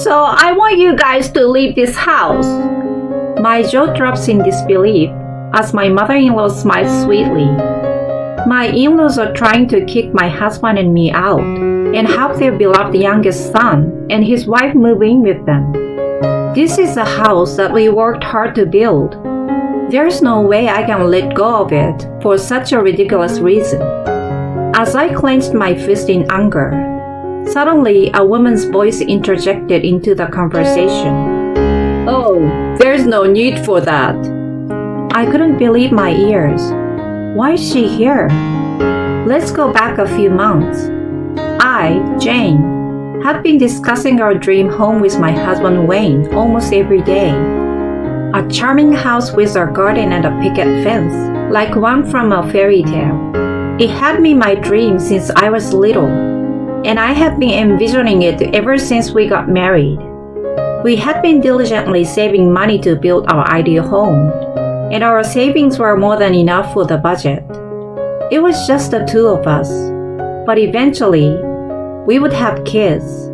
So I want you guys to leave this house. My jaw drops in disbelief as my mother-in-law smiles sweetly. My in-laws are trying to kick my husband and me out and have their beloved youngest son and his wife move in with them. This is a house that we worked hard to build. There's no way I can let go of it for such a ridiculous reason. As I clenched my fist in anger, suddenly a woman's voice interjected into the conversation. Oh, there's no need for that. I couldn't believe my ears. Why is she here? Let's go back a few months. I, Jane, had been discussing our dream home with my husband Wayne almost every day. A charming house with a garden and a picket fence, like one from a fairy tale. It had been my dream since I was little, and I had been envisioning it ever since we got married. We had been diligently saving money to build our ideal home, and our savings were more than enough for the budget. It was just the two of us, but eventually, we would have kids.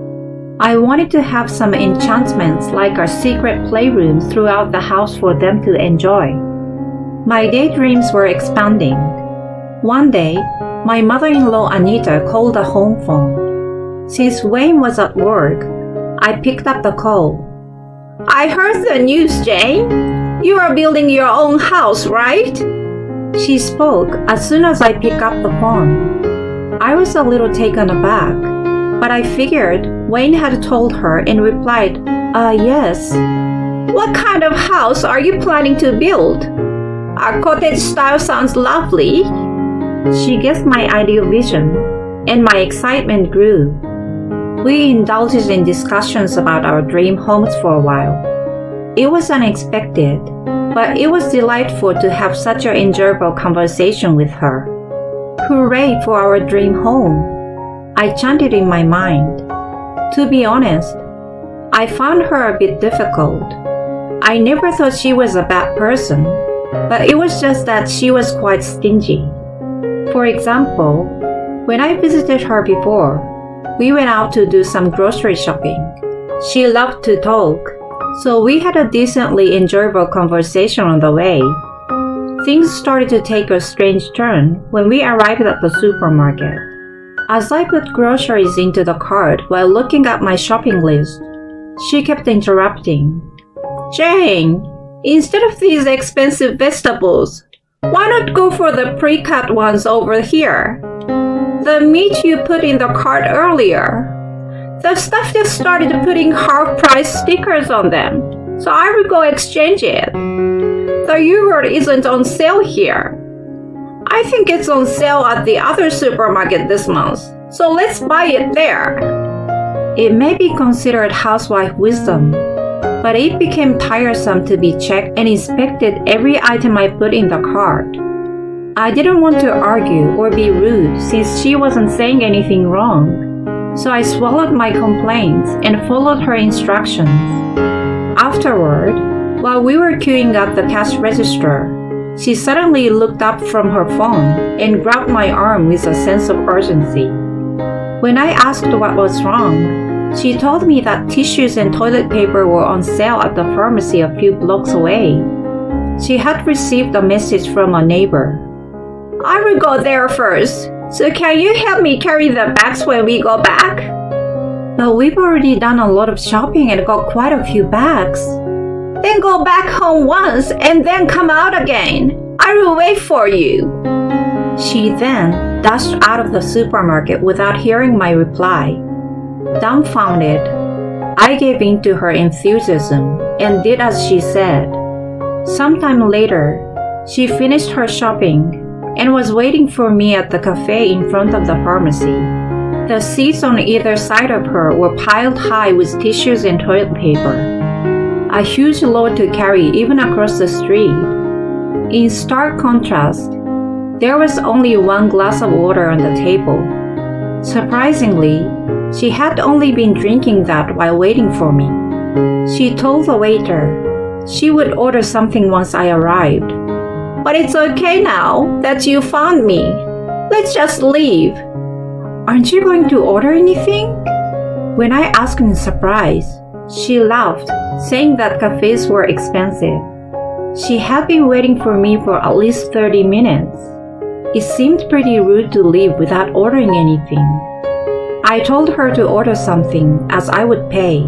I wanted to have some enchantments like our secret playroom throughout the house for them to enjoy. My daydreams were expanding. One day, my mother-in-law Anita called the home phone. Since Wayne was at work, I picked up the call. I heard the news, Jane. You are building your own house, right? She spoke as soon as I picked up the phone. I was a little taken aback, but I figured Wayne had told her and replied, yes. What kind of house are you planning to build? A cottage style sounds lovely. She guessed my ideal vision, and my excitement grew. We indulged in discussions about our dream homes for a while. It was unexpected, but it was delightful to have such an enjoyable conversation with her. Hooray for our dream home! I chanted in my mind. To be honest, I found her a bit difficult. I never thought she was a bad person, but it was just that she was quite stingy. For example, when I visited her before, we went out to do some grocery shopping. She loved to talk, so we had a decently enjoyable conversation on the way. Things started to take a strange turn when we arrived at the supermarket. As I put groceries into the cart while looking at my shopping list, she kept interrupting. Jane, instead of these expensive vegetables, why not go for the pre-cut ones over here? The meat you put in the cart earlier. The stuff just started putting half-price stickers on them, so I will go exchange it. The yogurt isn't on sale here. I think it's on sale at the other supermarket this month, so let's buy it there. It may be considered housewife wisdom, but it became tiresome to be checked and inspected every item I put in the cart. I didn't want to argue or be rude since she wasn't saying anything wrong, so I swallowed my complaints and followed her instructions. Afterward, while we were queuing at the cash register, she suddenly looked up from her phone and grabbed my arm with a sense of urgency. When I asked what was wrong, she told me that tissues and toilet paper were on sale at the pharmacy a few blocks away. She had received a message from a neighbor. I will go there first, so can you help me carry the bags when we go back? But we've already done a lot of shopping and got quite a few bags. Then go back home once and then come out again. I will wait for you. She then dashed out of the supermarket without hearing my reply. Dumbfounded, I gave in to her enthusiasm and did as she said. Sometime later, she finished her shopping and was waiting for me at the cafe in front of the pharmacy. The seats on either side of her were piled high with tissues and toilet paper. A huge load to carry even across the street. In stark contrast, there was only one glass of water on the table. Surprisingly, she had only been drinking that while waiting for me. She told the waiter she would order something once I arrived. But it's okay now that you found me. Let's just leave. Aren't you going to order anything? When I asked in surprise, She laughed, saying that cafes were expensive. She had been waiting for me for at least 30 minutes. It seemed pretty rude to leave without ordering anything. I told her to order something as I would pay.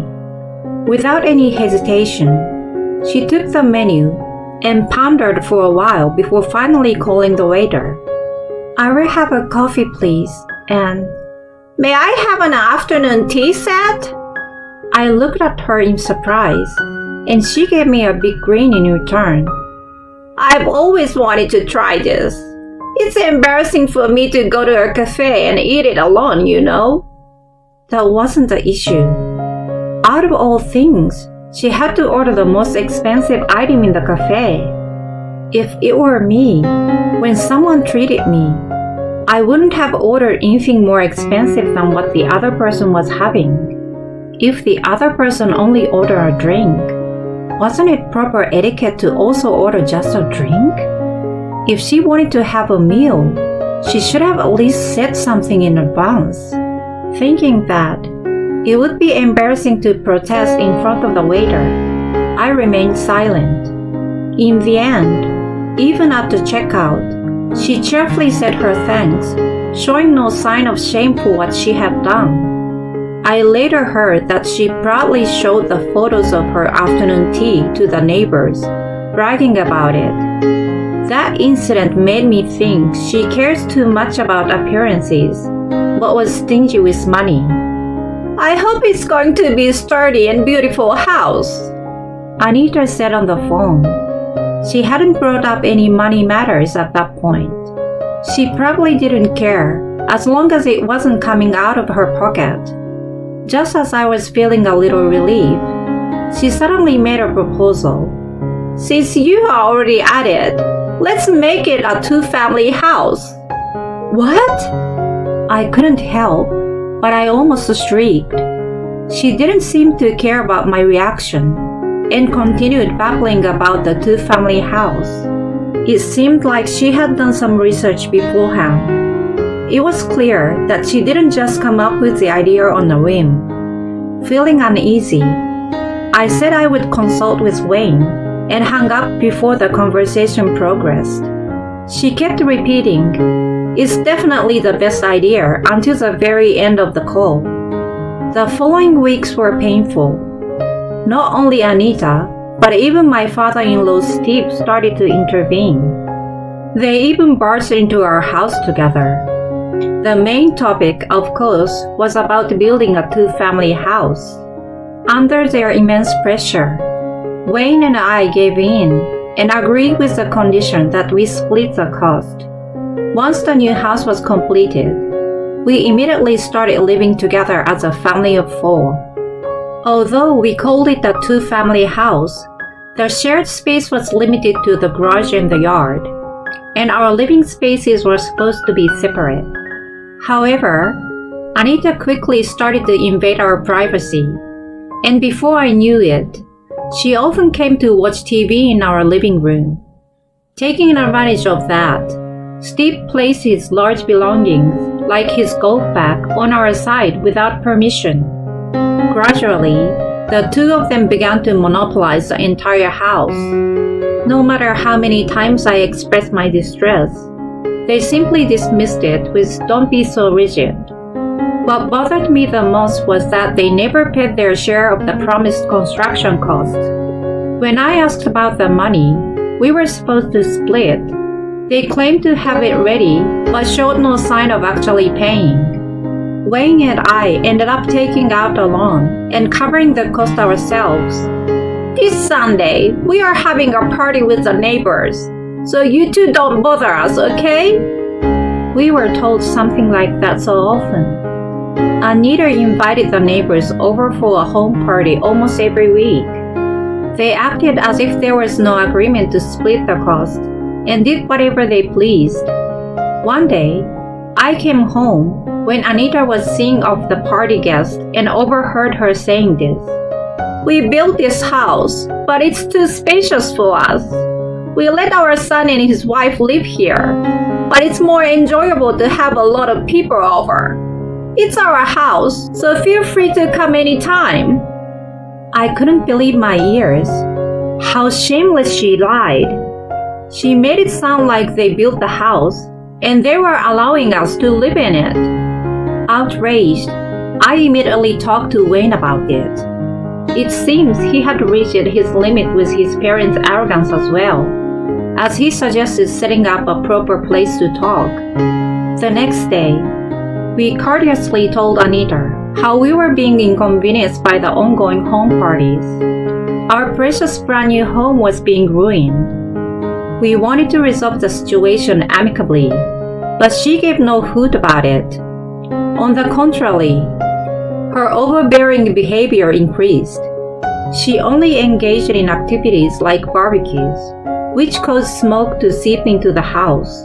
Without any hesitation, she took the menu and pondered for a while before finally calling the waiter. "I will have a coffee, please, and may I have an afternoon tea set?" I looked at her in surprise, and she gave me a big grin in return. "I've always wanted to try this. It's embarrassing for me to go to a cafe and eat it alone, you know." That wasn't the issue. Out of all things, she had to order the most expensive item in the cafe. If it were me, when someone treated me, I wouldn't have ordered anything more expensive than what the other person was having. If the other person only ordered a drink, wasn't it proper etiquette to also order just a drink? If she wanted to have a meal, she should have at least said something in advance. Thinking that it would be embarrassing to protest in front of the waiter, I remained silent. In the end, even at the checkout, she cheerfully said her thanks, showing no sign of shame for what she had done. I later heard that she proudly showed the photos of her afternoon tea to the neighbors, bragging about it. That incident made me think she cares too much about appearances, but was stingy with money. "I hope it's going to be a sturdy and beautiful house," Anita said on the phone. She hadn't brought up any money matters at that point. She probably didn't care, as long as it wasn't coming out of her pocket. Just as I was feeling a little relief, she suddenly made a proposal. "Since you are already at it, let's make it a two-family house." "What?" I couldn't help, but I almost shrieked. She didn't seem to care about my reaction and continued babbling about the two-family house. It seemed like she had done some research beforehand. It was clear that she didn't just come up with the idea on a whim. Feeling uneasy, I said I would consult with Wayne and hung up before the conversation progressed. She kept repeating, "It's definitely the best idea," until the very end of the call. The following weeks were painful. Not only Anita, but even my father-in-law Steve started to intervene. They even barged into our house together. The main topic, of course, was about building a two-family house. Under their immense pressure, Wayne and I gave in and agreed with the condition that we split the cost. Once the new house was completed, we immediately started living together as a family of 4. Although we called it a two-family house, the shared space was limited to the garage and the yard, and our living spaces were supposed to be separate. However, Anita quickly started to invade our privacy, and before I knew it, she often came to watch TV in our living room. Taking advantage of that, Steve placed his large belongings, like his golf bag, on our side without permission. Gradually, the two of them began to monopolize the entire house. No matter how many times I expressed my distress, they simply dismissed it with "Don't be so rigid." What bothered me the most was that they never paid their share of the promised construction costs. When I asked about the money we were supposed to split, they claimed to have it ready but showed no sign of actually paying. Wayne and I ended up taking out a loan and covering the cost ourselves. "This Sunday, we are having a party with the neighbors, so you two don't bother us, okay?" We were told something like that so often. Anita invited the neighbors over for a home party almost every week. They acted as if there was no agreement to split the cost and did whatever they pleased. One day, I came home when Anita was seeing off the party guests and overheard her saying this. "We built this house, but it's too spacious for us. We let our son and his wife live here, but it's more enjoyable to have a lot of people over. It's our house, so feel free to come anytime." I couldn't believe my ears. How shameless she lied. She made it sound like they built the house and they were allowing us to live in it. Outraged, I immediately talked to Wayne about it. It seems he had reached his limit with his parents' arrogance as well, as he suggested setting up a proper place to talk. The next day, we courteously told Anita how we were being inconvenienced by the ongoing home parties. Our precious brand new home was being ruined. We wanted to resolve the situation amicably, but she gave no hoot about it. On the contrary, her overbearing behavior increased. She only engaged in activities like barbecues, which caused smoke to seep into the house.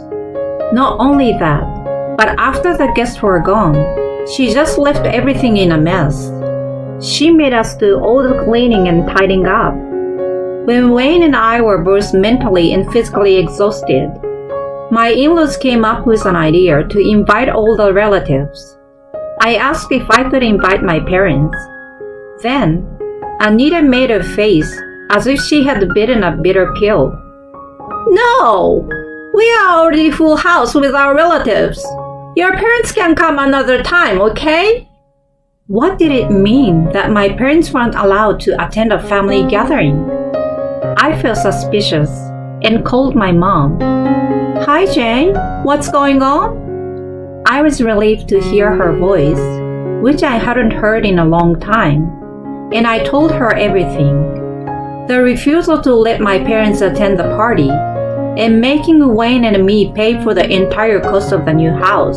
Not only that, but after the guests were gone, she just left everything in a mess. She made us do all the cleaning and tidying up. When Wayne and I were both mentally and physically exhausted, my in-laws came up with an idea to invite all the relatives. I asked if I could invite my parents. Then, Anita made a face as if she had bitten a bitter pill. No! We are already full house with our relatives. Your parents can come another time, okay? What did it mean that my parents weren't allowed to attend a family gathering? I felt suspicious and called my mom. Hi, Jane. What's going on? I was relieved to hear her voice, which I hadn't heard in a long time, and I told her everything. The refusal to let my parents attend the party, and making Wayne and me pay for the entire cost of the new house.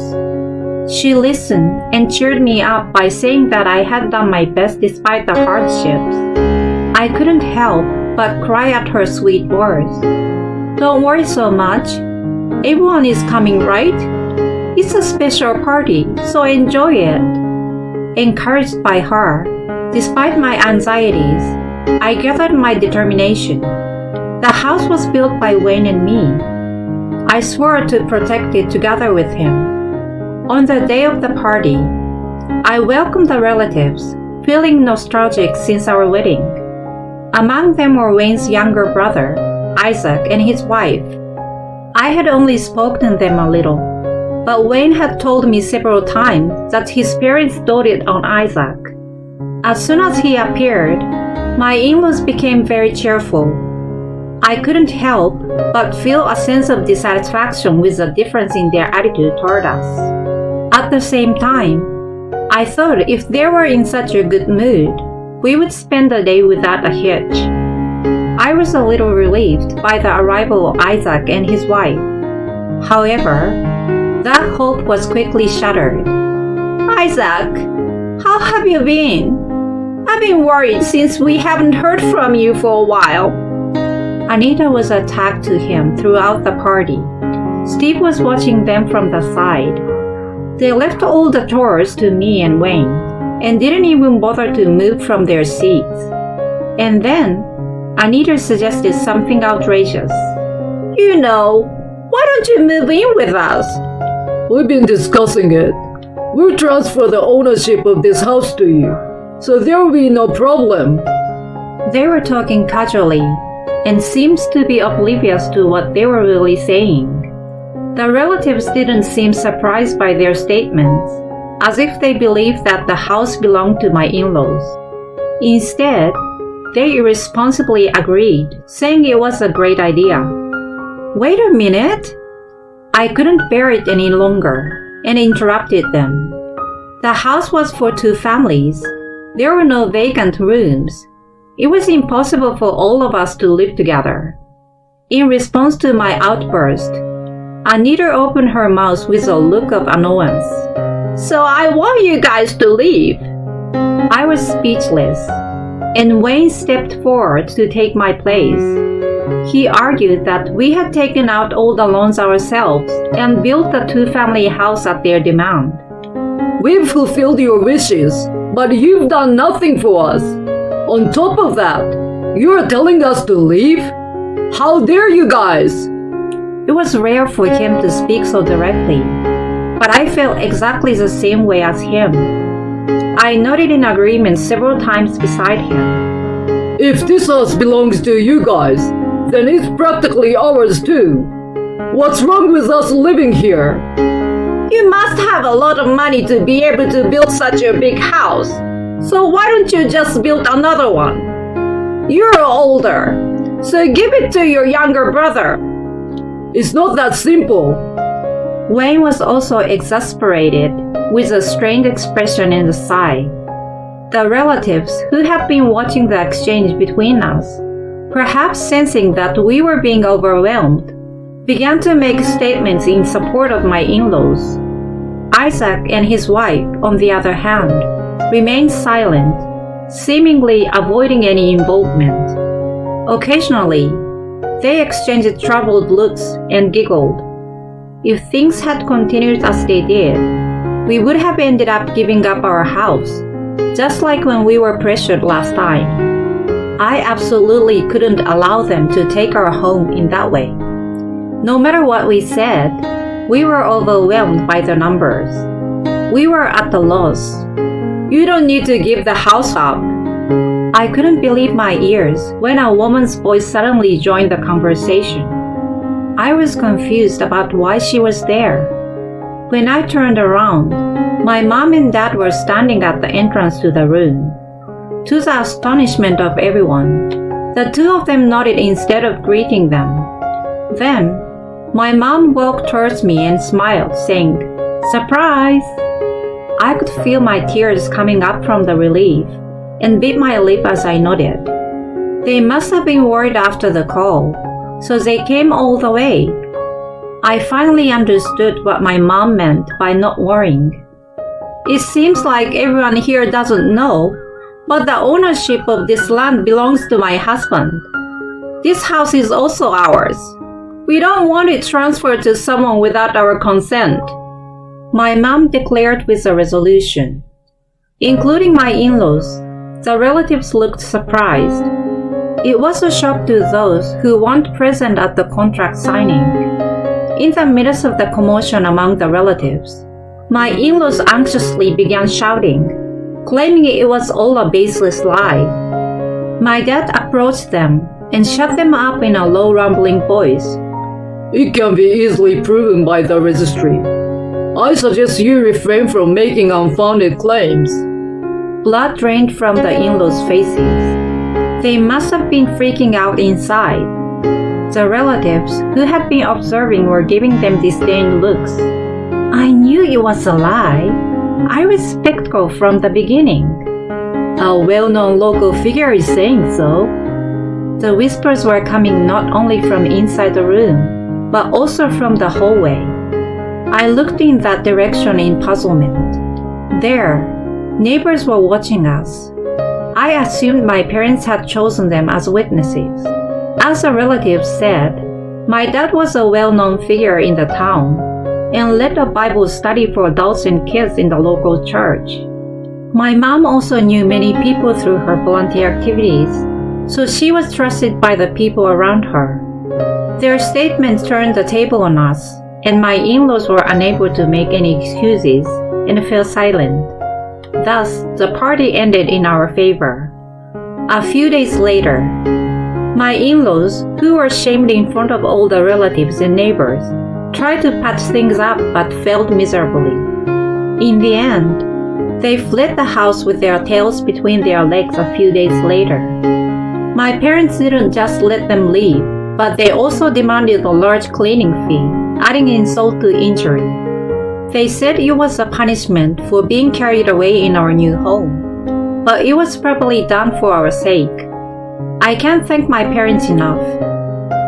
She listened and cheered me up by saying that I had done my best despite the hardships. I couldn't help but cry at her sweet words. Don't worry so much. Everyone is coming, right? It's a special party, so enjoy it. Encouraged by her, despite my anxieties, I gathered my determination. The house was built by Wayne and me. I swore to protect it together with him. On the day of the party, I welcomed the relatives, feeling nostalgic since our wedding. Among them were Wayne's younger brother, Isaac, and his wife. I had only spoken to them a little, but Wayne had told me several times that his parents doted on Isaac. As soon as he appeared, my in-laws became very cheerful. I couldn't help but feel a sense of dissatisfaction with the difference in their attitude toward us. At the same time, I thought if they were in such a good mood, we would spend the day without a hitch. I was a little relieved by the arrival of Isaac and his wife. However, that hope was quickly shattered. Isaac, how have you been? I've been worried since we haven't heard from you for a while. Anita was attacked to him throughout the party. Steve was watching them from the side. They left all the chores to me and Wayne, and didn't even bother to move from their seats. And then, Anita suggested something outrageous. You know, why don't you move in with us? We've been discussing it. We'll transfer the ownership of this house to you, so there will be no problem. They were talking casually, and seemed to be oblivious to what they were really saying. The relatives didn't seem surprised by their statements, as if they believed that the house belonged to my in-laws. Instead, they irresponsibly agreed, saying it was a great idea. Wait a minute! I couldn't bear it any longer, and interrupted them. The house was for 2 families. There were no vacant rooms. It was impossible for all of us to live together. In response to my outburst, Anita opened her mouth with a look of annoyance. So I want you guys to leave. I was speechless, and Wayne stepped forward to take my place. He argued that we had taken out all the loans ourselves and built the 2-family house at their demand. We've fulfilled your wishes, but you've done nothing for us. On top of that, you're telling us to leave? How dare you guys? It was rare for him to speak so directly, but I felt exactly the same way as him. I nodded in agreement several times beside him. If this house belongs to you guys, then it's practically ours too. What's wrong with us living here? You must have a lot of money to be able to build such a big house. So why don't you just build another one? You're older, so give it to your younger brother. It's not that simple. Wayne was also exasperated, with a strained expression in the sigh. The relatives, who had been watching the exchange between us, perhaps sensing that we were being overwhelmed, began to make statements in support of my in-laws. Isaac and his wife, on the other hand, remained silent, seemingly avoiding any involvement. Occasionally, they exchanged troubled looks and giggled. If things had continued as they did, we would have ended up giving up our house, just like when we were pressured last time. I absolutely couldn't allow them to take our home in that way. No matter what we said, we were overwhelmed by the numbers. We were at a loss. You don't need to give the house up. I couldn't believe my ears when a woman's voice suddenly joined the conversation. I was confused about why she was there. When I turned around, my mom and dad were standing at the entrance to the room. To the astonishment of everyone, the two of them nodded instead of greeting them. Then, my mom walked towards me and smiled, saying, "Surprise!" I could feel my tears coming up from the relief and bit my lip as I nodded. They must have been worried after the call, so they came all the way. I finally understood what my mom meant by not worrying. It seems like everyone here doesn't know, but the ownership of this land belongs to my husband. This house is also ours. We don't want it transferred to someone without our consent. My mom declared with a resolution. Including my in-laws, the relatives looked surprised. It was a shock to those who weren't present at the contract signing. In the midst of the commotion among the relatives, my in-laws anxiously began shouting, claiming it was all a baseless lie. My dad approached them and shut them up in a low rumbling voice. It can be easily proven by the registry. I suggest you refrain from making unfounded claims. Blood drained from the in-laws' faces. They must have been freaking out inside. The relatives who had been observing were giving them disdained looks. I knew it was a lie. I was skeptical from the beginning. A well-known local figure is saying so. The whispers were coming not only from inside the room, but also from the hallway. I looked in that direction in puzzlement. There, neighbors were watching us. I assumed my parents had chosen them as witnesses. As a relative said, my dad was a well-known figure in the town and led a Bible study for adults and kids in the local church. My mom also knew many people through her volunteer activities, so she was trusted by the people around her. Their statements turned the table on us, and my in-laws were unable to make any excuses and fell silent. Thus, the party ended in our favor. A few days later, my in-laws, who were shamed in front of all the relatives and neighbors, tried to patch things up but failed miserably. In the end, they fled the house with their tails between their legs a few days later. My parents didn't just let them leave, but they also demanded a large cleaning fee, adding insult to injury. They said it was a punishment for being carried away in our new home, but it was probably done for our sake. I can't thank my parents enough.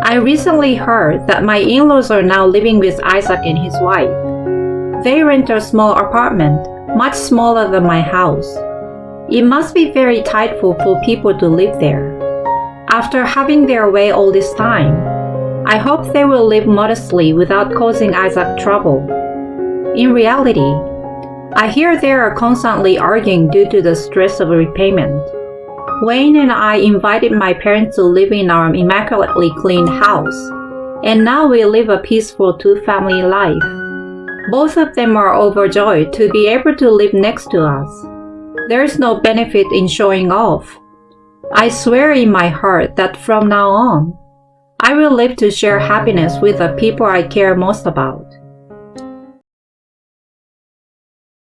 I recently heard that my in-laws are now living with Isaac and his wife. They rent a small apartment, much smaller than my house. It must be very tightful for people to live there. After having their way all this time, I hope they will live modestly without causing Isaac trouble. In reality, I hear they are constantly arguing due to the stress of repayment. Wayne and I invited my parents to live in our immaculately clean house, and now we live a peaceful two-family life. Both of them are overjoyed to be able to live next to us. There is no benefit in showing off. I swear in my heart that from now on, I will live to share happiness with the people I care most about.